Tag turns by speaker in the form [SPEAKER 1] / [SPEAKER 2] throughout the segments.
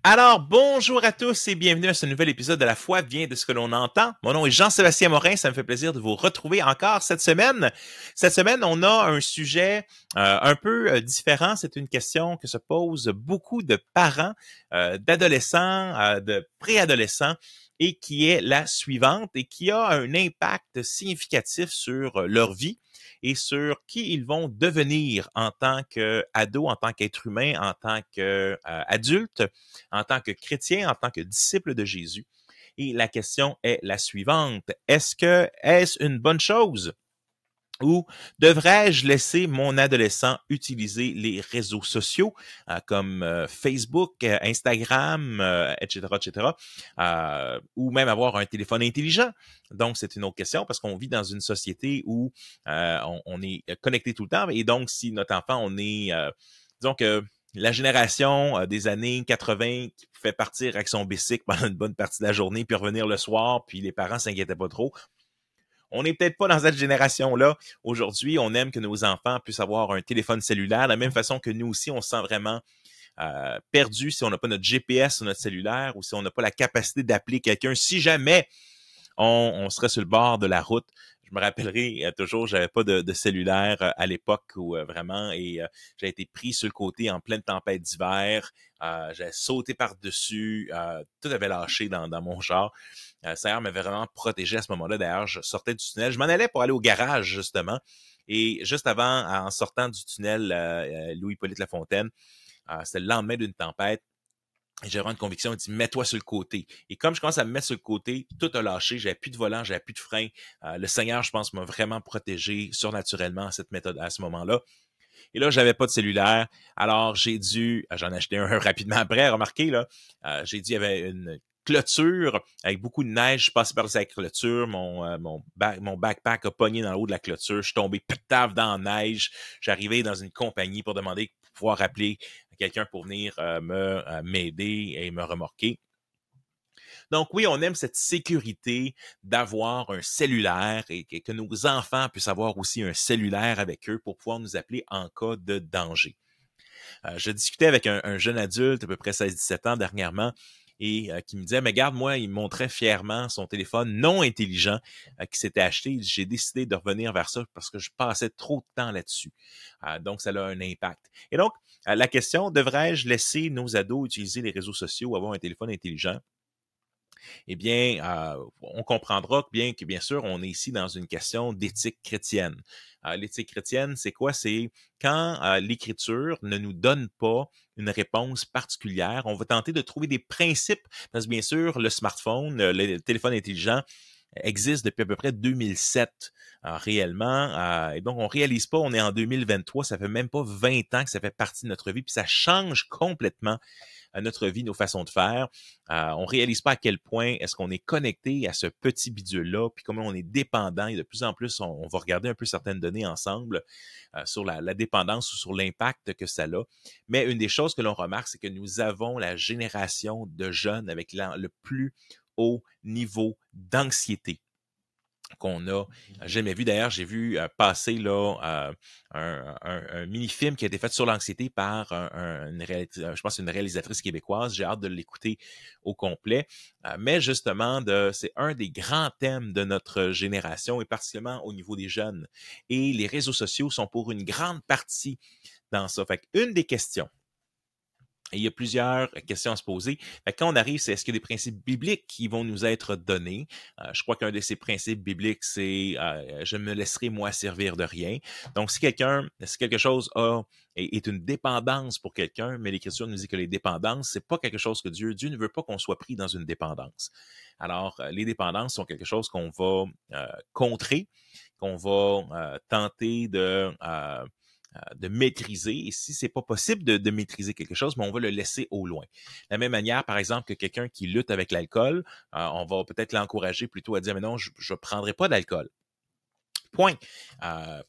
[SPEAKER 1] Alors, bonjour à tous et bienvenue à ce nouvel épisode de La foi vient de ce que l'on entend. Mon nom est Jean-Sébastien Morin, ça me fait plaisir de vous retrouver encore cette semaine. Cette semaine, on a un sujet un peu différent. C'est une question que se posent beaucoup de parents, d'adolescents, de préadolescents, et qui est la suivante et qui a un impact significatif sur leur vie et sur qui ils vont devenir en tant qu'ados, en tant qu'être humain, en tant qu'adulte, en tant que chrétien, en tant que disciple de Jésus. Et la question est la suivante. Est-ce une bonne chose? Ou devrais-je laisser mon adolescent utiliser les réseaux sociaux comme Facebook, Instagram, etc., etc., ou même avoir un téléphone intelligent? Donc, c'est une autre question parce qu'on vit dans une société où on est connecté tout le temps. Et donc, si notre enfant, disons que la génération des années 80 qui fait partir avec son bicycle pendant une bonne partie de la journée, puis revenir le soir, puis les parents s'inquiétaient pas trop, on n'est peut-être pas dans cette génération-là. Aujourd'hui, on aime que nos enfants puissent avoir un téléphone cellulaire, de la même façon que nous aussi, on se sent vraiment perdu si on n'a pas notre GPS sur notre cellulaire ou si on n'a pas la capacité d'appeler quelqu'un. Si jamais on serait sur le bord de la route, je me rappellerai toujours, j'avais pas de cellulaire à l'époque où vraiment, et j'ai été pris sur le côté en pleine tempête d'hiver. J'ai sauté par-dessus, tout avait lâché dans mon char. Seigneur m'avait vraiment protégé à ce moment-là. D'ailleurs, je sortais du tunnel. Je m'en allais pour aller au garage, justement. Et juste avant, en sortant du tunnel Louis-Hippolyte Lafontaine, c'était le lendemain d'une tempête. J'ai vraiment une conviction, il dit, mets-toi sur le côté. Et comme je commence à me mettre sur le côté, tout a lâché, j'avais plus de volant, j'avais plus de frein. Le Seigneur, je pense, m'a vraiment protégé surnaturellement à cette méthode, à ce moment-là. Et là, j'avais pas de cellulaire. Alors, j'en ai acheté un rapidement après, remarquez, là. J'ai dit, il y avait une clôture avec beaucoup de neige. Je passais par la clôture. Mon backpack a pogné dans le haut de la clôture. Je suis tombé pétave dans la neige. J'arrivais dans une compagnie pour demander pour pouvoir appeler quelqu'un pour venir m'aider et me remorquer. Donc oui, on aime cette sécurité d'avoir un cellulaire et que nos enfants puissent avoir aussi un cellulaire avec eux pour pouvoir nous appeler en cas de danger. Je discutais avec un jeune adulte, à peu près 16-17 ans dernièrement, et qui me disait, mais regarde, moi, il me montrait fièrement son téléphone non intelligent qu'il s'était acheté. J'ai décidé de revenir vers ça parce que je passais trop de temps là-dessus. Donc, ça a un impact. Et donc, la question, devrais-je laisser nos ados utiliser les réseaux sociaux ou avoir un téléphone intelligent? Eh bien, on comprendra bien que, bien sûr, on est ici dans une question d'éthique chrétienne. L'éthique chrétienne, c'est quoi? C'est quand l'Écriture ne nous donne pas une réponse particulière, on va tenter de trouver des principes, parce que bien sûr, le smartphone, le téléphone intelligent, existe depuis à peu près 2007 réellement. Et donc, on réalise pas, on est en 2023, ça fait même pas 20 ans que ça fait partie de notre vie, puis ça change complètement notre vie, nos façons de faire. On réalise pas à quel point est-ce qu'on est connecté à ce petit bidule-là, puis comment on est dépendant. Et de plus en plus, on va regarder un peu certaines données ensemble sur la dépendance ou sur l'impact que ça a. Mais une des choses que l'on remarque, c'est que nous avons la génération de jeunes avec le plus haut niveau d'anxiété qu'on a jamais vu. D'ailleurs, j'ai vu passer là un mini-film qui a été fait sur l'anxiété par je pense une réalisatrice québécoise. J'ai hâte de l'écouter au complet. Mais justement, c'est un des grands thèmes de notre génération et particulièrement au niveau des jeunes. Et les réseaux sociaux sont pour une grande partie dans ça. Fait qu'une des questions, et il y a plusieurs questions à se poser. Quand on arrive, c'est est-ce qu'il y a des principes bibliques qui vont nous être donnés? Je crois qu'un de ces principes bibliques, c'est je ne me laisserai moi servir de rien. Donc, si quelque chose est une dépendance pour quelqu'un, mais l'Écriture nous dit que les dépendances, c'est pas quelque chose que Dieu ne veut pas qu'on soit pris dans une dépendance. Alors, les dépendances sont quelque chose qu'on va contrer, qu'on va tenter de maîtriser. Et si c'est pas possible de maîtriser quelque chose, mais on va le laisser au loin. De la même manière, par exemple, que quelqu'un qui lutte avec l'alcool, on va peut-être l'encourager plutôt à dire, mais non, je ne prendrai pas d'alcool. Point.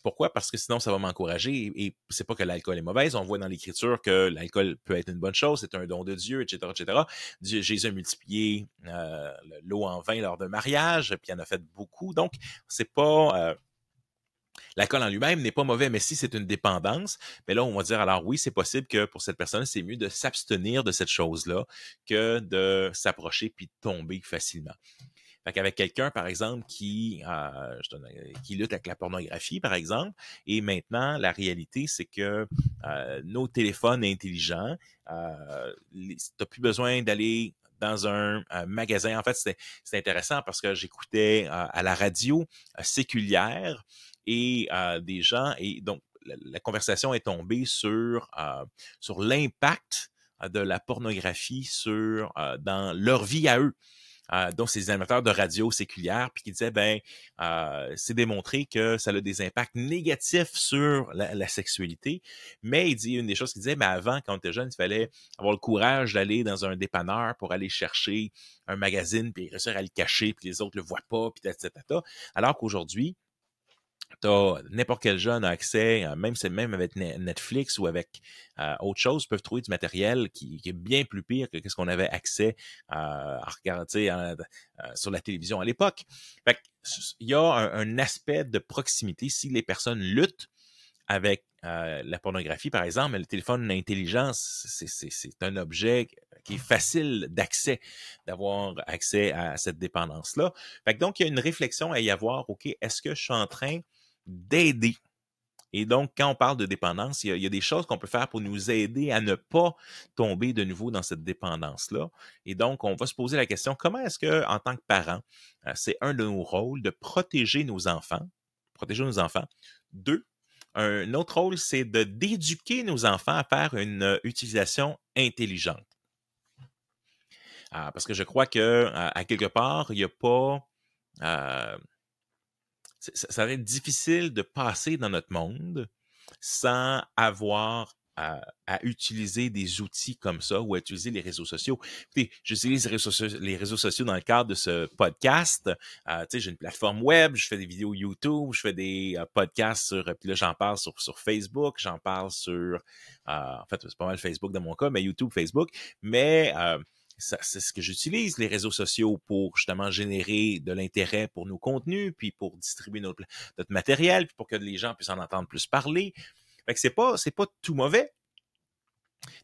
[SPEAKER 1] Pourquoi? Parce que sinon, ça va m'encourager. Et c'est pas que l'alcool est mauvaise. On voit dans l'Écriture que l'alcool peut être une bonne chose. C'est un don de Dieu, etc., etc. Jésus a multiplié l'eau en vin lors d'un mariage, puis il en a fait beaucoup. Donc, c'est pas L'alcool en lui-même n'est pas mauvais, mais si c'est une dépendance, mais là, on va dire, alors oui, c'est possible que pour cette personne, c'est mieux de s'abstenir de cette chose-là que de s'approcher puis de tomber facilement. Fait qu'avec quelqu'un, par exemple, qui lutte avec la pornographie, par exemple, et maintenant, la réalité, c'est que nos téléphones intelligents, t'as plus besoin d'aller dans un magasin. En fait, c'est intéressant parce que j'écoutais à la radio séculière et des gens, et donc la conversation est tombée sur l'impact de la pornographie dans leur vie à eux. Donc, c'est des animateurs de radio séculière, puis qui disaient, c'est démontré que ça a des impacts négatifs sur la sexualité. Mais il dit, une des choses qu'il disait, mais avant, quand on était jeune, il fallait avoir le courage d'aller dans un dépanneur pour aller chercher un magazine, puis réussir à le cacher, puis les autres le voient pas, puis etc. Alors qu'aujourd'hui, n'importe quel jeune a accès, même avec Netflix ou avec autre chose, peuvent trouver du matériel qui est bien plus pire que ce qu'on avait accès à regarder sur la télévision à l'époque. Fait que, il y a un aspect de proximité. Si les personnes luttent avec la pornographie, par exemple, le téléphone intelligent, c'est un objet qui est facile d'accès, d'avoir accès à cette dépendance-là. Fait que donc, il y a une réflexion à y avoir, OK, est-ce que je suis en train d'aider? Et donc, quand on parle de dépendance, il y a des choses qu'on peut faire pour nous aider à ne pas tomber de nouveau dans cette dépendance-là. Et donc, on va se poser la question, comment est-ce que, en tant que parent, c'est un de nos rôles de protéger nos enfants? Deux, un autre rôle, c'est d'éduquer nos enfants à faire une utilisation intelligente. Parce que je crois que à quelque part, il n'y a pas... ça va être difficile de passer dans notre monde sans avoir à utiliser des outils comme ça ou à utiliser les réseaux sociaux. Écoutez, j'utilise les réseaux sociaux dans le cadre de ce podcast. J'ai une plateforme web, je fais des vidéos YouTube, je fais des podcasts puis là, j'en parle sur Facebook, j'en parle en fait, c'est pas mal Facebook dans mon cas, mais YouTube, Facebook. Mais c'est ce que j'utilise, les réseaux sociaux, pour justement générer de l'intérêt pour nos contenus, puis pour distribuer notre matériel, puis pour que les gens puissent en entendre plus parler. Fait que c'est pas tout mauvais.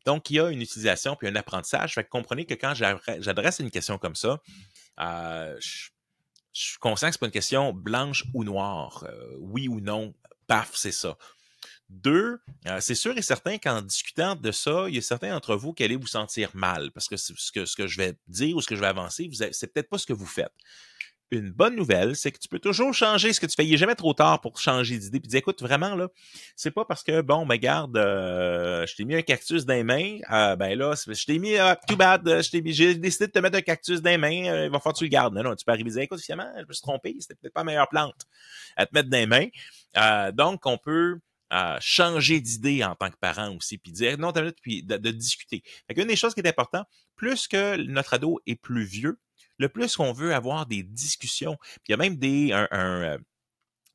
[SPEAKER 1] Donc, il y a une utilisation puis un apprentissage. Fait que comprenez que quand j'adresse une question comme ça, je suis conscient que c'est pas une question blanche ou noire, oui ou non, paf, c'est ça. Deux, c'est sûr et certain qu'en discutant de ça, il y a certains d'entre vous qui allez vous sentir mal parce que ce que je vais dire ou ce que je vais avancer, c'est peut-être pas ce que vous faites. Une bonne nouvelle, c'est que tu peux toujours changer ce que tu fais. Il n'est jamais trop tard pour changer d'idée puis dire, écoute, vraiment, là, c'est pas parce que, bon, ben, garde, je t'ai mis un cactus dans les mains, ben là, je t'ai mis, too bad, j'ai décidé de te mettre un cactus dans les mains, il va falloir que tu le gardes. Non, tu peux arriver et dire, écoute, finalement, je me suis trompé, c'était peut-être pas la meilleure plante à te mettre dans les mains. Donc, on peut changer d'idée en tant que parent aussi, puis dire non, puis de discuter. Fait qu'une des choses qui est importante, plus que notre ado est plus vieux, le plus qu'on veut avoir des discussions. Puis il y a même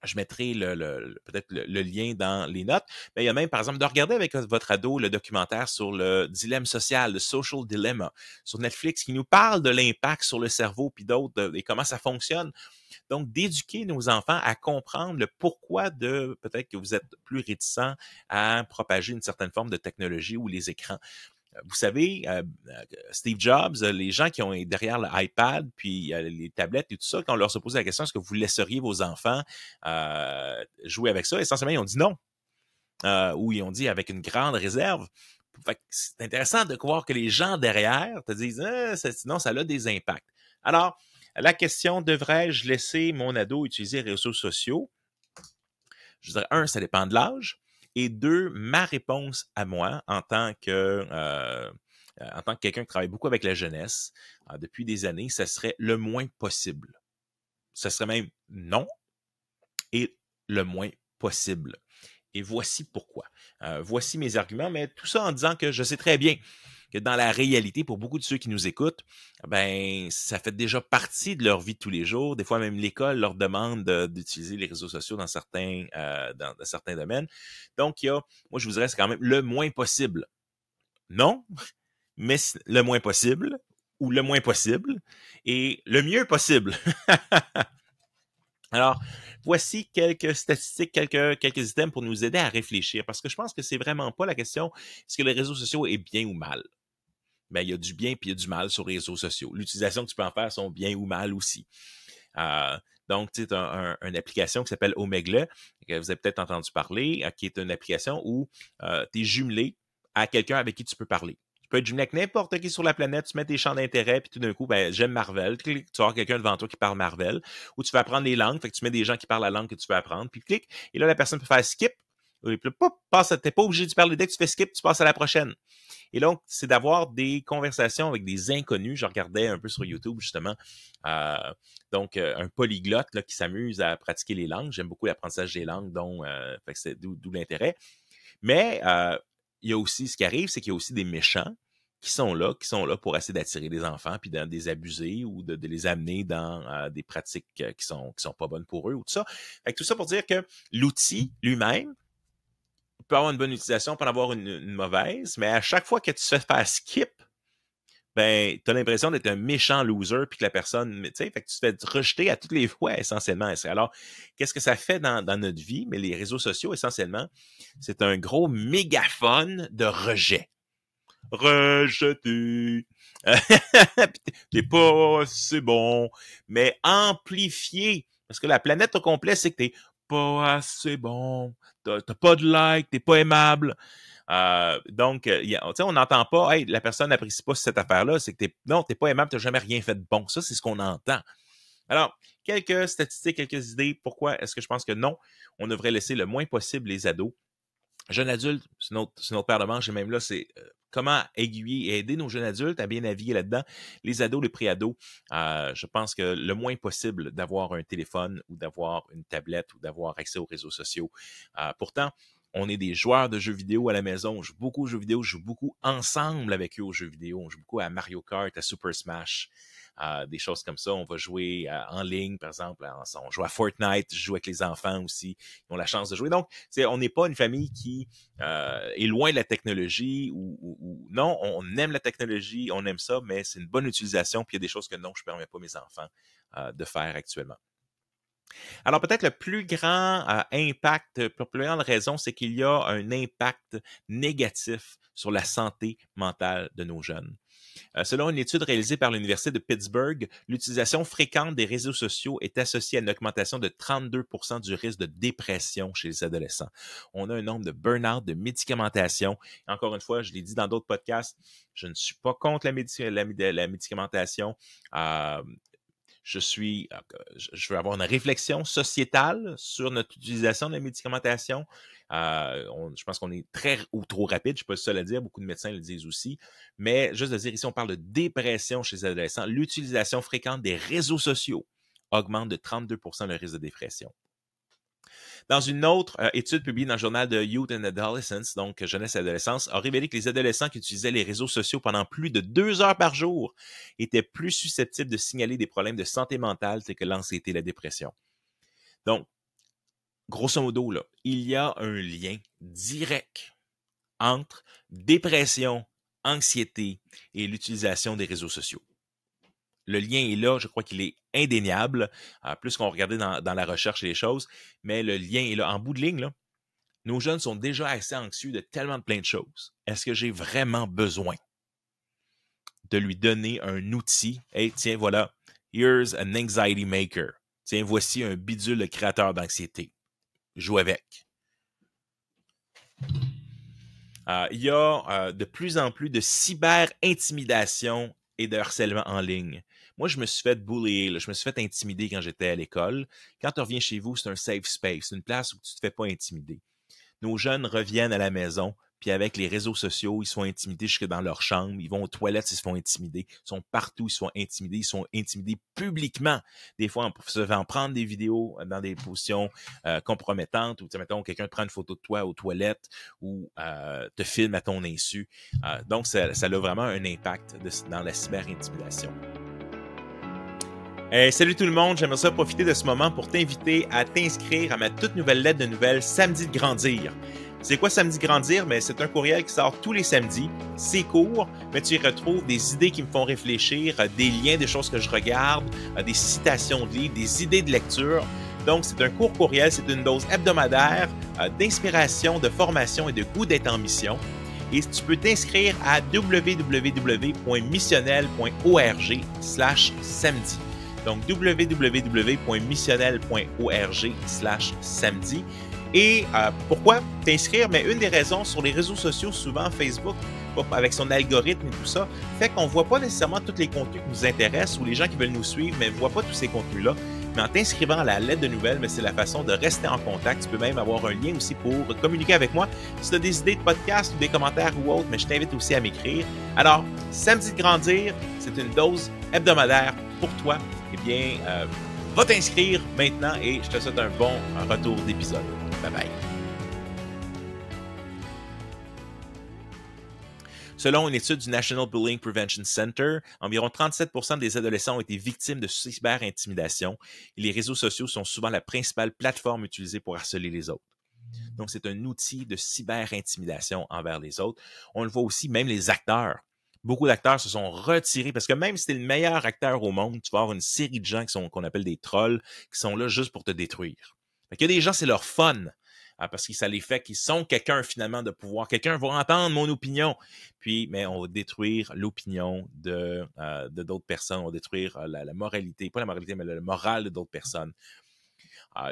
[SPEAKER 1] je mettrai peut-être le lien dans les notes, mais il y a même, par exemple, de regarder avec votre ado le documentaire sur le dilemme social, le social dilemma, sur Netflix, qui nous parle de l'impact sur le cerveau, puis d'autres, et comment ça fonctionne. Donc, d'éduquer nos enfants à comprendre le pourquoi de peut-être que vous êtes plus réticents à propager une certaine forme de technologie ou les écrans. Vous savez, Steve Jobs, les gens qui ont derrière l'iPad, puis les tablettes et tout ça, quand on leur se posait la question, est-ce que vous laisseriez vos enfants jouer avec ça? Essentiellement, ils ont dit non. Ou ils ont dit avec une grande réserve. Fait que c'est intéressant de voir que les gens derrière te disent sinon, ça a des impacts. Alors, la question, devrais-je laisser mon ado utiliser les réseaux sociaux? Je dirais, ça dépend de l'âge. Et deux, ma réponse à moi, en tant que quelqu'un qui travaille beaucoup avec la jeunesse depuis des années, ça serait le moins possible. Ça serait même non et le moins possible. Et voici pourquoi. Voici mes arguments, mais tout ça en disant que je sais très bien que dans la réalité, pour beaucoup de ceux qui nous écoutent, ben ça fait déjà partie de leur vie de tous les jours. Des fois, même l'école leur demande d'utiliser les réseaux sociaux dans certains domaines. Donc, moi, je vous dirais, c'est quand même le moins possible. Non, mais le moins possible, ou le moins possible, et le mieux possible. Alors, voici quelques statistiques, quelques items pour nous aider à réfléchir, parce que je pense que c'est vraiment pas la question, est-ce que les réseaux sociaux est bien ou mal? Ben, il y a du bien puis il y a du mal sur les réseaux sociaux. L'utilisation que tu peux en faire sont bien ou mal aussi. Donc, tu sais, une application qui s'appelle Omegle, que vous avez peut-être entendu parler, qui est une application où tu es jumelé à quelqu'un avec qui tu peux parler. Tu peux être jumelé avec n'importe qui sur la planète, tu mets tes champs d'intérêt, puis tout d'un coup, ben, j'aime Marvel. Tu vas avoir quelqu'un devant toi qui parle Marvel, ou tu vas apprendre les langues, fait que tu mets des gens qui parlent la langue que tu veux apprendre, puis clique, et là, la personne peut faire skip, et puis, t'es pas obligé de parler. Dès que tu fais skip, tu passes à la prochaine. Et donc, c'est d'avoir des conversations avec des inconnus. Je regardais un peu sur YouTube, justement, un polyglotte là, qui s'amuse à pratiquer les langues. J'aime beaucoup l'apprentissage des langues, fait que c'est d'où l'intérêt. Mais il y a aussi, ce qui arrive, c'est qu'il y a aussi des méchants qui sont là pour essayer d'attirer des enfants, puis de les abuser ou de les amener dans des pratiques qui sont pas bonnes pour eux ou tout ça. Fait que tout ça pour dire que l'outil lui-même peut avoir une bonne utilisation, peut en avoir une mauvaise, mais à chaque fois que tu te fais faire skip, ben, tu as l'impression d'être un méchant loser, puis que la personne, tu sais, fait que tu te fais rejeter à toutes les fois, essentiellement. Alors, qu'est-ce que ça fait dans notre vie? Mais les réseaux sociaux, essentiellement, c'est un gros mégaphone de rejet. Rejeté. T'es pas assez bon, mais amplifié. Parce que la planète au complet, c'est que t'es pas assez bon. T'as pas de like, t'es pas aimable. On n'entend pas, hey, la personne n'apprécie pas cette affaire-là, c'est que t'es pas aimable, t'as jamais rien fait de bon. Ça, c'est ce qu'on entend. Alors, quelques statistiques, quelques idées. Pourquoi est-ce que je pense que non, on devrait laisser le moins possible les ados. Jeunes adultes, c'est notre paire de manches, et même là, c'est comment aiguiller et aider nos jeunes adultes à bien naviguer là-dedans. Les ados, les pré-ados, je pense que le moins possible d'avoir un téléphone ou d'avoir une tablette ou d'avoir accès aux réseaux sociaux. Pourtant, on est des joueurs de jeux vidéo à la maison. On joue beaucoup aux jeux vidéo, je joue beaucoup ensemble avec eux aux jeux vidéo. On joue beaucoup à Mario Kart, à Super Smash, des choses comme ça. On va jouer en ligne, par exemple. On joue à Fortnite, je joue avec les enfants aussi. Ils ont la chance de jouer. Donc, on n'est pas une famille qui est loin de la technologie ou non, on aime la technologie, on aime ça, mais c'est une bonne utilisation. Puis il y a des choses que non, je ne permets pas à mes enfants de faire actuellement. Alors, peut-être le plus grand impact, pour plus grande raison, c'est qu'il y a un impact négatif sur la santé mentale de nos jeunes. Selon une étude réalisée par l'Université de Pittsburgh, l'utilisation fréquente des réseaux sociaux est associée à une augmentation de 32% du risque de dépression chez les adolescents. On a un nombre de burn-out, de médicamentation. Encore une fois, je l'ai dit dans d'autres podcasts, je ne suis pas contre la médicamentation. Je veux avoir une réflexion sociétale sur notre utilisation de la médicamentation. Je pense qu'on est très ou trop rapide, je ne suis pas le seul à dire, beaucoup de médecins le disent aussi, mais juste de dire ici, on parle de dépression chez les adolescents. L'utilisation fréquente des réseaux sociaux augmente de 32% le risque de dépression. Dans une autre étude publiée dans le journal de Youth and Adolescence, donc jeunesse et adolescence, a révélé que les adolescents qui utilisaient les réseaux sociaux pendant plus de 2 heures par jour étaient plus susceptibles de signaler des problèmes de santé mentale tels que l'anxiété et la dépression. Donc, grosso modo, là, il y a un lien direct entre dépression, anxiété et l'utilisation des réseaux sociaux. Le lien est là, je crois qu'il est indéniable, plus qu'on regardait dans la recherche et les choses, mais le lien est là. En bout de ligne, là, nos jeunes sont déjà assez anxieux de tellement de plein de choses. Est-ce que j'ai vraiment besoin de lui donner un outil? Hey, tiens, voilà, here's an anxiety maker. Tiens, voici un bidule de créateur d'anxiété. Joue avec. Il y a de plus en plus de cyber-intimidation et de harcèlement en ligne. Moi, je me suis fait bullier, là, je me suis fait intimider quand j'étais à l'école. Quand tu reviens chez vous, c'est un safe space, une place où tu ne te fais pas intimider. Nos jeunes reviennent à la maison, puis avec les réseaux sociaux, ils sont intimidés jusque dans leur chambre, ils vont aux toilettes, ils se font intimider, ils sont partout, ils sont intimidés publiquement. Des fois, en se faisant prendre des vidéos dans des positions compromettantes, ou mettons, quelqu'un te prend une photo de toi aux toilettes ou te filme à ton insu. Donc, ça a vraiment un impact dans la cyber-intimidation. Salut tout le monde, j'aimerais ça profiter de ce moment pour t'inviter à t'inscrire à ma toute nouvelle lettre de nouvelles Samedi de Grandir. C'est quoi Samedi de Grandir? Mais c'est un courriel qui sort tous les samedis. C'est court, mais tu y retrouves des idées qui me font réfléchir, des liens, des choses que je regarde, des citations de livres, des idées de lecture. Donc, c'est un court courriel, c'est une dose hebdomadaire d'inspiration, de formation et de goût d'être en mission. Et tu peux t'inscrire à www.missionnel.org/samedi. Donc, www.missionnel.org/samedi. Et pourquoi t'inscrire? Mais une des raisons, sur les réseaux sociaux, souvent Facebook, avec son algorithme et tout ça, fait qu'on ne voit pas nécessairement tous les contenus qui nous intéressent ou les gens qui veulent nous suivre, mais ne voient pas tous ces contenus-là. Mais en t'inscrivant à la lettre de nouvelles, c'est la façon de rester en contact. Tu peux même avoir un lien aussi pour communiquer avec moi. Si tu as des idées de podcast ou des commentaires ou autres, mais je t'invite aussi à m'écrire. Alors, Samedi de grandir, c'est une dose hebdomadaire pour toi. Eh bien, va t'inscrire maintenant et je te souhaite un bon retour d'épisode. Bye bye. Selon une étude du National Bullying Prevention Center, environ 37% des adolescents ont été victimes de cyber-intimidation et les réseaux sociaux sont souvent la principale plateforme utilisée pour harceler les autres. Donc, c'est un outil de cyber-intimidation envers les autres. On le voit aussi, même les acteurs. Beaucoup d'acteurs se sont retirés parce que même si tu es le meilleur acteur au monde, tu vas avoir une série de gens qu'on appelle des trolls qui sont là juste pour te détruire. Fait qu'il y a des gens, c'est leur fun. Parce que ça les fait qu'ils sont quelqu'un finalement de pouvoir. Quelqu'un va entendre mon opinion. Puis, mais on va détruire l'opinion de d'autres personnes. On va détruire la moralité, pas la moralité, mais le moral de d'autres personnes.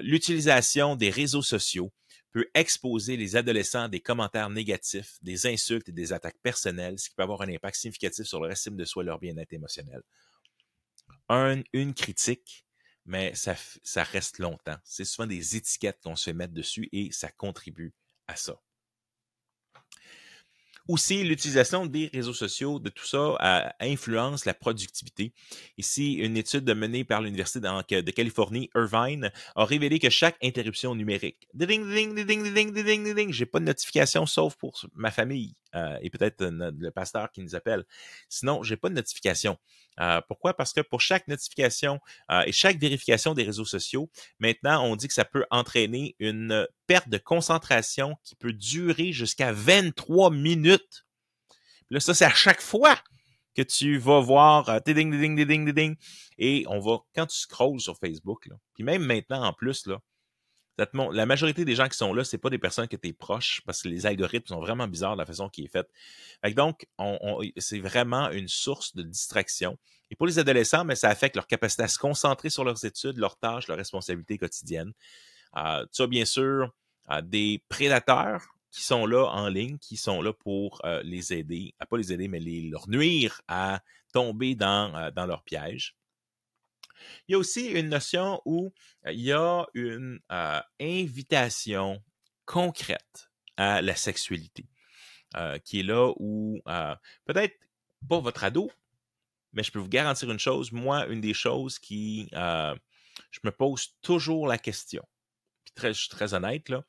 [SPEAKER 1] L'utilisation des réseaux sociaux peut exposer les adolescents à des commentaires négatifs, des insultes et des attaques personnelles, ce qui peut avoir un impact significatif sur leur estime de soi et leur bien-être émotionnel. Une critique, mais ça reste longtemps. C'est souvent des étiquettes qu'on se fait mettre dessus et ça contribue à ça. Aussi, l'utilisation des réseaux sociaux, de tout ça, influence la productivité. Ici, une étude menée par l'Université de Californie, Irvine, a révélé que chaque interruption numérique, j'ai pas de notification sauf pour ma famille et peut-être le pasteur qui nous appelle. Sinon, j'ai pas de notification. Pourquoi? Parce que pour chaque notification et chaque vérification des réseaux sociaux, maintenant, on dit que ça peut entraîner une perte de concentration qui peut durer jusqu'à 23 minutes. Là, ça, c'est à chaque fois que tu vas voir et on va, quand tu scrolles sur Facebook, là, puis même maintenant en plus, là, la majorité des gens qui sont là, c'est pas des personnes que tu es proches parce que les algorithmes sont vraiment bizarres de la façon qui est faite. Donc, c'est vraiment une source de distraction. Et pour les adolescents, mais ça affecte leur capacité à se concentrer sur leurs études, leurs tâches, leurs responsabilités quotidiennes. Tu as bien sûr des prédateurs qui sont là en ligne, qui sont là pour les aider, pas les aider, mais leur nuire à tomber dans leur piège. Il y a aussi une notion où il y a une invitation concrète à la sexualité, qui est là où peut-être pas votre ado, mais je peux vous garantir une chose, moi, une des choses qui, je me pose toujours la question, puis je suis très honnête, là,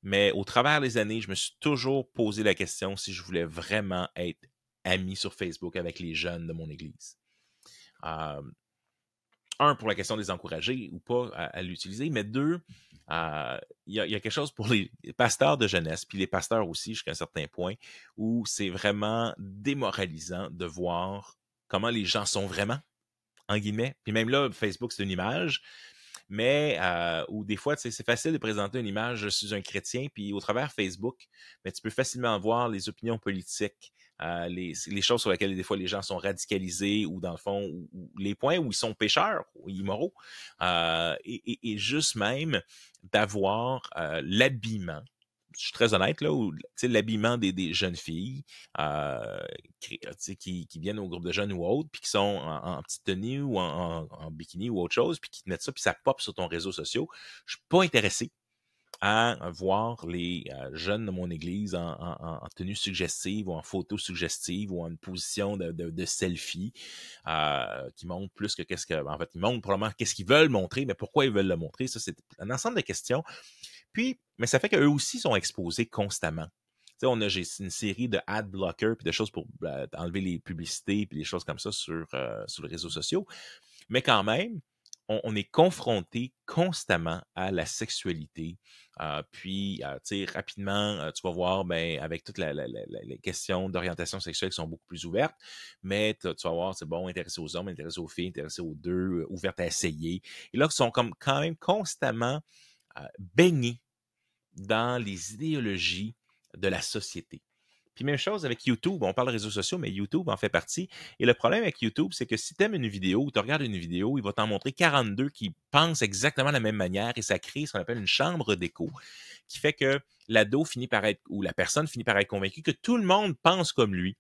[SPEAKER 1] mais au travers des années, je me suis toujours posé la question si je voulais vraiment être ami sur Facebook avec les jeunes de mon église. Un, pour la question de les encourager ou pas à l'utiliser, mais deux, il y a quelque chose pour les pasteurs de jeunesse, puis les pasteurs aussi jusqu'à un certain point, où c'est vraiment démoralisant de voir comment les gens sont vraiment, en guillemets. Puis même là, Facebook, c'est une image, mais où des fois, c'est facile de présenter une image, je suis un chrétien, puis au travers Facebook, mais tu peux facilement voir les opinions politiques, les choses sur lesquelles des fois les gens sont radicalisés ou dans le fond, ou les points où ils sont pécheurs ou immoraux, et juste même d'avoir l'habillement. Je suis très honnête, là, où l'habillement des jeunes filles qui viennent au groupe de jeunes ou autres, puis qui sont en petite tenue ou en bikini ou autre chose, puis qui te mettent ça, puis ça pop sur ton réseau social. Je suis pas intéressé à voir les jeunes de mon église en tenue suggestive ou en photo suggestive ou en une position de selfie qui montrent plus que qu'est-ce que... En fait, ils montrent probablement qu'est-ce qu'ils veulent montrer, mais pourquoi ils veulent le montrer. Ça, c'est un ensemble de questions. Puis, mais ça fait qu'eux aussi sont exposés constamment. Tu sais, j'ai une série de ad blockers puis de choses pour enlever les publicités puis des choses comme ça sur les réseaux sociaux. Mais quand même, on est confronté constamment à la sexualité. Puis, tu sais, rapidement, tu vas voir, ben, avec toutes les questions d'orientation sexuelle qui sont beaucoup plus ouvertes, mais tu vas voir, c'est bon, intéressé aux hommes, intéressé aux filles, intéressé aux deux, ouvertes à essayer. Et là, ils sont comme quand même constamment baignés dans les idéologies de la société. Puis même chose avec YouTube, on parle de réseaux sociaux, mais YouTube en fait partie. Et le problème avec YouTube, c'est que si tu aimes une vidéo ou tu regardes une vidéo, il va t'en montrer 42 qui pensent exactement de la même manière et ça crée ce qu'on appelle une chambre d'écho, qui fait que l'ado finit par être, ou la personne finit par être convaincue que tout le monde pense comme lui.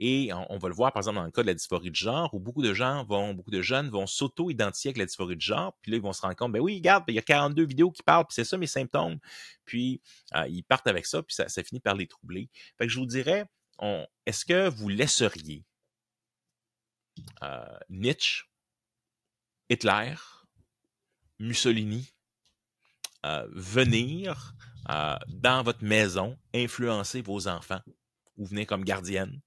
[SPEAKER 1] Et on va le voir, par exemple, dans le cas de la dysphorie de genre, où beaucoup de jeunes vont s'auto-identifier avec la dysphorie de genre, puis là, ils vont se rendre compte, ben oui, regarde, il y a 42 vidéos qui parlent, puis c'est ça mes symptômes. Puis, ils partent avec ça, puis ça finit par les troubler. Fait que je vous dirais, est-ce que vous laisseriez Nietzsche, Hitler, Mussolini venir dans votre maison influencer vos enfants ou venir comme gardienne?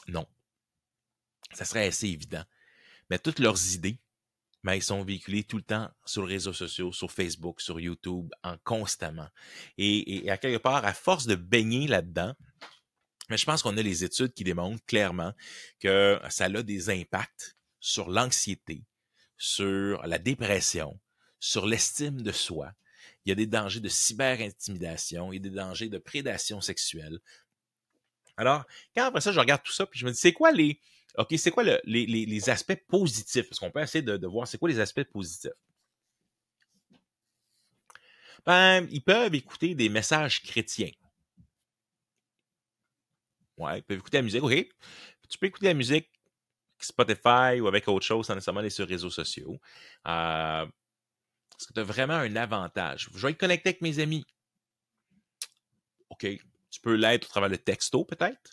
[SPEAKER 1] Non. Ça serait assez évident. Mais toutes leurs idées, ben, ils sont véhiculés tout le temps sur les réseaux sociaux, sur Facebook, sur YouTube, constamment. Et à quelque part, à force de baigner là-dedans, mais je pense qu'on a les études qui démontrent clairement que ça a des impacts sur l'anxiété, sur la dépression, sur l'estime de soi. Il y a des dangers de cyber-intimidation, il y a des dangers de prédation sexuelle. Alors, quand après ça, je regarde tout ça, puis je me dis, c'est quoi les aspects positifs? Parce qu'on peut essayer de voir c'est quoi les aspects positifs. Ben, ils peuvent écouter des messages chrétiens. Ouais, ils peuvent écouter la musique, OK. Tu peux écouter la musique Spotify ou avec autre chose, sans nécessairement aller sur les réseaux sociaux. Est-ce que tu as vraiment un avantage? Je vais être connecté avec mes amis. OK. Tu peux l'être au travers de texto, peut-être.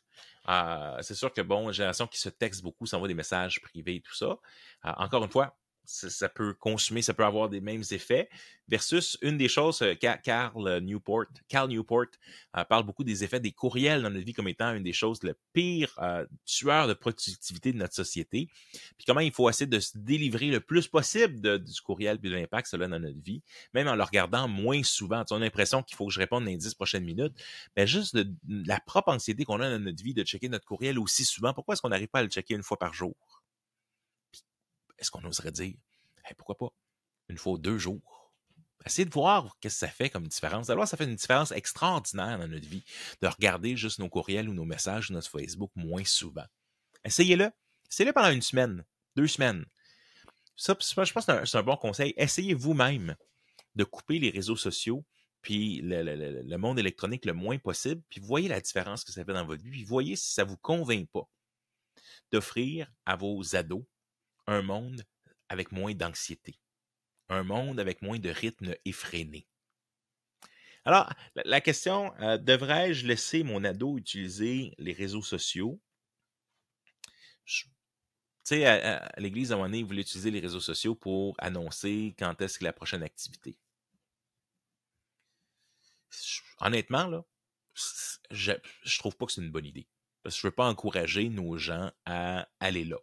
[SPEAKER 1] C'est sûr que, bon, une génération qui se texte beaucoup, s'envoie des messages privés et tout ça. Encore une fois, ça peut consommer, ça peut avoir des mêmes effets. Versus une des choses, Cal Newport parle beaucoup des effets des courriels dans notre vie comme étant une des choses le pire tueur de productivité de notre société. Puis comment il faut essayer de se délivrer le plus possible du courriel puis de l'impact que ça a dans notre vie, même en le regardant moins souvent. Tu as l'impression qu'il faut que je réponde dans les 10 prochaines minutes. Mais juste la propre anxiété qu'on a dans notre vie de checker notre courriel aussi souvent, pourquoi est-ce qu'on n'arrive pas à le checker une fois par jour? Est-ce qu'on oserait dire, hey, pourquoi pas, une fois ou 2 jours? Essayez de voir qu'est-ce que ça fait comme différence. Alors, ça fait une différence extraordinaire dans notre vie de regarder juste nos courriels ou nos messages ou notre Facebook moins souvent. Essayez-le. Essayez-le pendant 1 semaine, 2 semaines. Ça, je pense que c'est un bon conseil. Essayez vous-même de couper les réseaux sociaux puis le monde électronique le moins possible, puis voyez la différence que ça fait dans votre vie, puis voyez si ça ne vous convainc pas d'offrir à vos ados un monde avec moins d'anxiété, un monde avec moins de rythme effréné. Alors, la question, devrais-je laisser mon ado utiliser les réseaux sociaux? Tu sais, à l'église, à un moment donné, ils voulaient utiliser les réseaux sociaux pour annoncer quand est-ce que la prochaine activité. Honnêtement, là, je trouve pas que c'est une bonne idée. Parce que je veux pas encourager nos gens à aller là.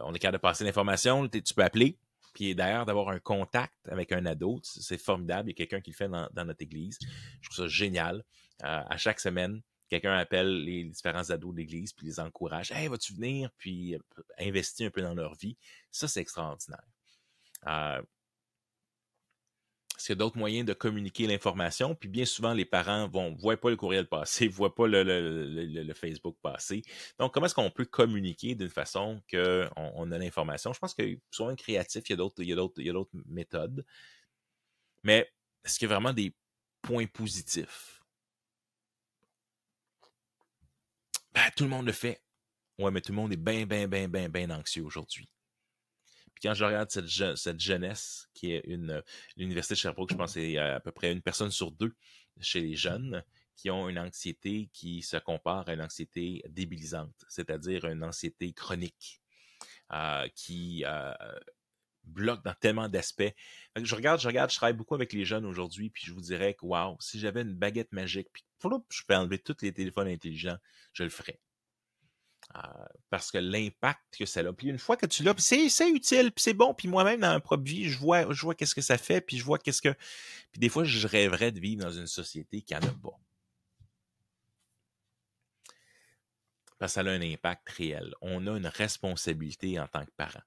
[SPEAKER 1] On est capable de passer l'information, tu peux appeler. Puis d'ailleurs, d'avoir un contact avec un ado, c'est formidable. Il y a quelqu'un qui le fait dans notre église. Je trouve ça génial. À chaque semaine, quelqu'un appelle les différents ados de l'église puis les encourage. Hey, vas-tu venir? Puis investir un peu dans leur vie. Ça, c'est extraordinaire. Est-ce qu'il y a d'autres moyens de communiquer l'information? Puis bien souvent, les parents ne voient pas le courriel passer, ne voient pas le Facebook passer. Donc, comment est-ce qu'on peut communiquer d'une façon qu'on a l'information? Je pense que souvent créatif, il y a d'autres méthodes. Mais est-ce qu'il y a vraiment des points positifs? Ben, tout le monde le fait. Ouais, mais tout le monde est bien anxieux aujourd'hui. Puis quand je regarde cette jeunesse qui est l'Université de Sherbrooke, je pense que c'est à peu près 1 personne sur 2 chez les jeunes qui ont une anxiété qui se compare à une anxiété débilisante, c'est-à-dire une anxiété chronique qui bloque dans tellement d'aspects. Je regarde, je travaille beaucoup avec les jeunes aujourd'hui, puis je vous dirais que wow, si j'avais une baguette magique, puis je peux enlever tous les téléphones intelligents, je le ferais. Parce que l'impact que ça a. Puis une fois que tu l'as, c'est utile, puis c'est bon. Puis moi-même, dans ma propre vie, je vois qu'est-ce que ça fait, puis je vois qu'est-ce que... Puis des fois, je rêverais de vivre dans une société qui n'en a pas. Parce que ça a un impact réel. On a une responsabilité en tant que parent.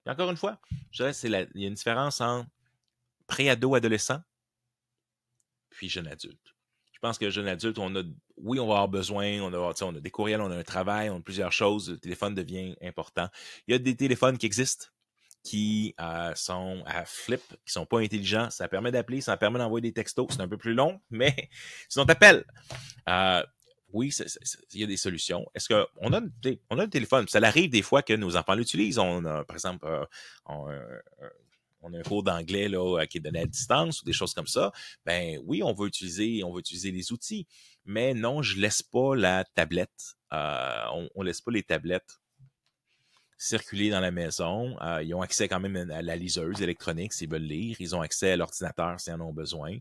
[SPEAKER 1] Et encore une fois, je dirais il y a une différence entre pré-ado, adolescent, puis jeune adulte. Je pense que jeune adulte, on va avoir besoin, on a des courriels, on a un travail, on a plusieurs choses, le téléphone devient important. Il y a des téléphones qui existent, qui sont à flip, qui sont pas intelligents. Ça permet d'appeler, ça permet d'envoyer des textos. C'est un peu plus long, mais sinon t'appelles. Oui, il y a des solutions. Est-ce qu'on a un téléphone? Ça arrive des fois que nos enfants l'utilisent. On a, par exemple, on a un cours d'anglais là, qui est donné à distance ou des choses comme ça. Ben oui, on va utiliser les outils. Mais non, je laisse pas la tablette. On laisse pas les tablettes circuler dans la maison. Ils ont accès quand même à la liseuse électronique s'ils veulent lire. Ils ont accès à l'ordinateur s'ils en ont besoin.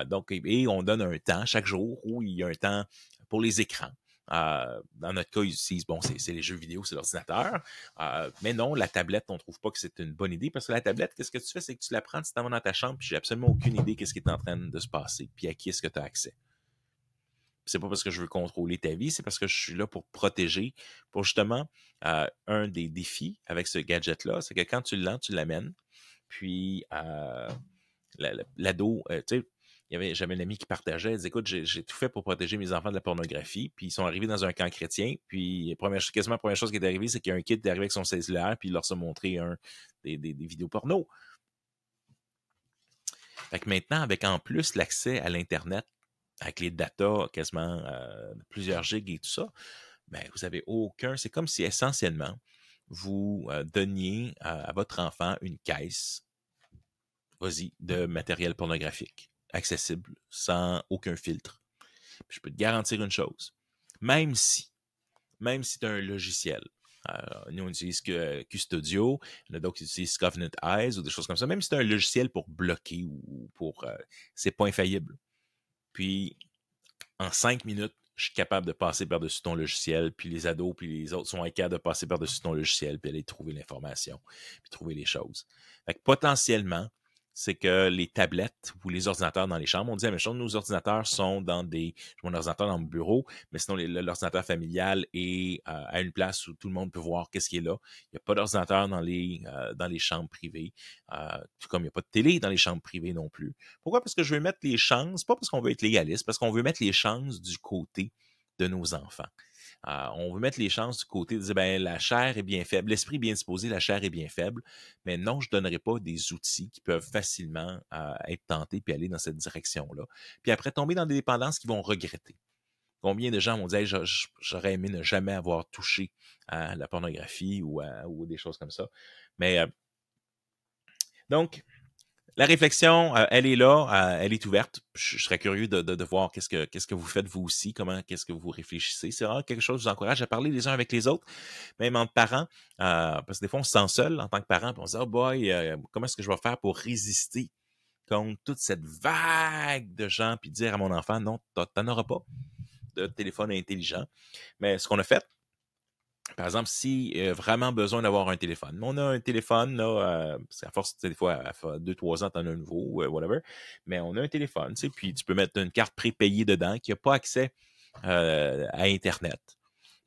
[SPEAKER 1] Donc, et on donne un temps chaque jour où il y a un temps pour les écrans. Dans notre cas, ils utilisent, c'est les jeux vidéo, c'est l'ordinateur. Mais non, la tablette, on ne trouve pas que c'est une bonne idée parce que la tablette, qu'est-ce que tu fais? C'est que tu la prends, tu t'en vas dans ta chambre, puis j'ai absolument aucune idée qu'est-ce qui est en train de se passer, puis à qui est-ce que tu as accès. C'est pas parce que je veux contrôler ta vie, c'est parce que je suis là pour protéger, pour justement, un des défis avec ce gadget-là, c'est que quand tu l'as, tu l'amènes, puis l'ado, tu sais, j'avais un ami qui partageait, il disait, écoute, j'ai tout fait pour protéger mes enfants de la pornographie, puis ils sont arrivés dans un camp chrétien, puis quasiment la première chose qui est arrivée, c'est qu'il y a un kid qui est arrivé avec son cellulaire, puis il leur a montré des vidéos porno. Fait que maintenant, avec en plus l'accès à l'Internet, avec les datas quasiment plusieurs gigs et tout ça, ben, vous avez aucun... C'est comme si essentiellement, vous donniez à votre enfant une caisse, de matériel pornographique, accessible, sans aucun filtre. Puis je peux te garantir une chose, même si tu as un logiciel, nous on utilise Custodio, il y en a d'autres qui utilisent Covenant Eyes ou des choses comme ça, même si tu as un logiciel pour bloquer ou pour... c'est pas infaillible. Puis, en 5 minutes, je suis capable de passer par-dessus ton logiciel, puis les ados, puis les autres sont capables de passer par-dessus ton logiciel, puis aller trouver l'information, puis trouver les choses. Fait que potentiellement, c'est que les tablettes ou les ordinateurs dans les chambres, on dit la même chose, nos ordinateurs sont mon ordinateur dans mon bureau, mais sinon l'ordinateur familial est à une place où tout le monde peut voir qu'est-ce qui est là. Il n'y a pas d'ordinateur dans les chambres privées, tout comme il n'y a pas de télé dans les chambres privées non plus. Pourquoi? Parce que je veux mettre les chances, pas parce qu'on veut être légaliste, parce qu'on veut mettre les chances du côté de nos enfants. On veut mettre les chances du côté de dire, ben, la chair est bien faible, l'esprit est bien disposé, la chair est bien faible, mais non, je ne donnerai pas des outils qui peuvent facilement être tentés puis aller dans cette direction-là. Puis après, tomber dans des dépendances qu'ils vont regretter. Combien de gens vont dire, hey, j'aurais aimé ne jamais avoir touché à la pornographie ou des choses comme ça. Mais donc, la réflexion, elle est là, elle est ouverte. Je serais curieux de voir qu'est-ce que vous faites vous aussi, qu'est-ce que vous réfléchissez. C'est vraiment quelque chose que je vous encourage à parler les uns avec les autres, même entre parents, parce que des fois, on se sent seul en tant que parent, puis on se dit, oh boy, comment est-ce que je vais faire pour résister contre toute cette vague de gens, puis dire à mon enfant, non, t'en auras pas de téléphone intelligent. Mais ce qu'on a fait, par exemple, si vraiment besoin d'avoir un téléphone. On a un téléphone, là, à force, des fois, à 2-3 ans, t'en as un nouveau, whatever. Mais on a un téléphone, tu sais, puis tu peux mettre une carte prépayée dedans qui n'a pas accès à Internet.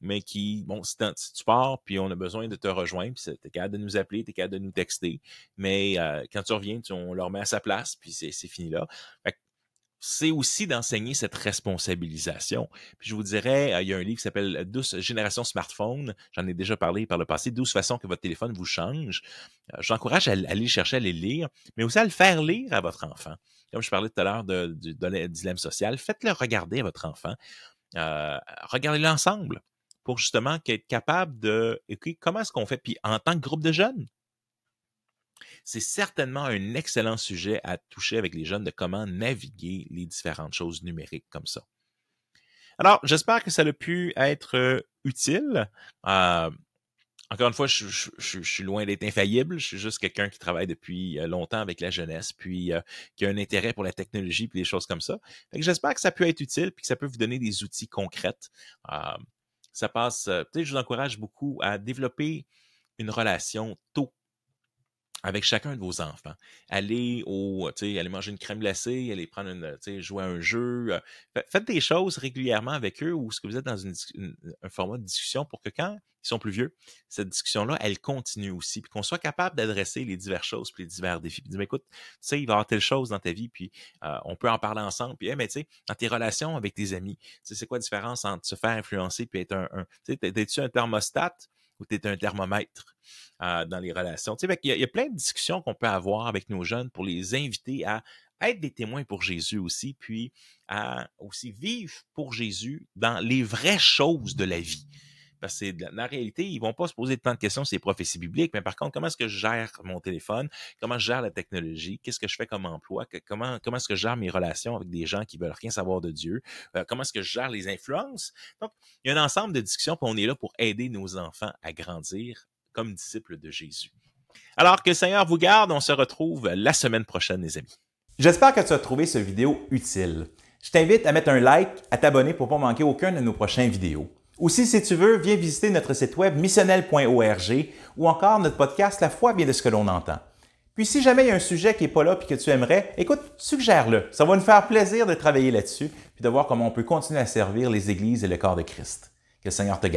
[SPEAKER 1] Mais qui, bon, si tu pars, puis on a besoin de te rejoindre, puis t'es capable de nous appeler, t'es capable de nous texter. Mais quand tu reviens, on le remet à sa place, puis c'est fini là. Fait que, c'est aussi d'enseigner cette responsabilisation. Puis je vous dirais, il y a un livre qui s'appelle 12 générations smartphone. J'en ai déjà parlé par le passé. 12 façons que votre téléphone vous change. J'encourage à aller chercher à les lire, mais aussi à le faire lire à votre enfant. Comme je parlais tout à l'heure du dilemme social, faites-le regarder à votre enfant. Regardez-le ensemble pour justement être capable de... Okay, comment est-ce qu'on fait? Puis en tant que groupe de jeunes, c'est certainement un excellent sujet à toucher avec les jeunes de comment naviguer les différentes choses numériques comme ça. Alors, j'espère que ça a pu être utile. Encore une fois, je suis loin d'être infaillible. Je suis juste quelqu'un qui travaille depuis longtemps avec la jeunesse, puis qui a un intérêt pour la technologie puis des choses comme ça. Fait que j'espère que ça peut être utile puis que ça peut vous donner des outils concrets. ça passe, peut-être je vous encourage beaucoup à développer une relation tôt avec chacun de vos enfants. Aller manger une crème glacée, aller prendre jouer à un jeu. Faites des choses régulièrement avec eux ou ce que vous êtes dans un format de discussion pour que quand ils sont plus vieux, cette discussion-là, elle continue aussi, puis qu'on soit capable d'adresser les diverses choses puis les divers défis. Puis dire, écoute, tu sais, il va y avoir telle chose dans ta vie, puis on peut en parler ensemble. Puis, mais tu sais, dans tes relations avec tes amis, tu sais, c'est quoi la différence entre se faire influencer puis être tu sais, t'es-tu un thermostat ou t'es un thermomètre? Dans les relations. Tu sais, il y a plein de discussions qu'on peut avoir avec nos jeunes pour les inviter à être des témoins pour Jésus aussi, puis à aussi vivre pour Jésus dans les vraies choses de la vie. Parce que dans la réalité, ils vont pas se poser tant de questions sur les prophéties bibliques, mais par contre, comment est-ce que je gère mon téléphone? Comment je gère la technologie? Qu'est-ce que je fais comme emploi? Comment est-ce que je gère mes relations avec des gens qui veulent rien savoir de Dieu? Comment est-ce que je gère les influences? Donc, il y a un ensemble de discussions, puis on est là pour aider nos enfants à grandir comme disciples de Jésus. Alors que le Seigneur vous garde, on se retrouve la semaine prochaine, les amis.
[SPEAKER 2] J'espère que tu as trouvé cette vidéo utile. Je t'invite à mettre un like, à t'abonner pour ne pas manquer aucun de nos prochaines vidéos. Aussi, si tu veux, viens visiter notre site web missionnel.org ou encore notre podcast La foi vient de ce que l'on entend. Puis si jamais il y a un sujet qui n'est pas là et que tu aimerais, écoute, suggère-le. Ça va nous faire plaisir de travailler là-dessus puis de voir comment on peut continuer à servir les églises et le corps de Christ. Que le Seigneur te garde.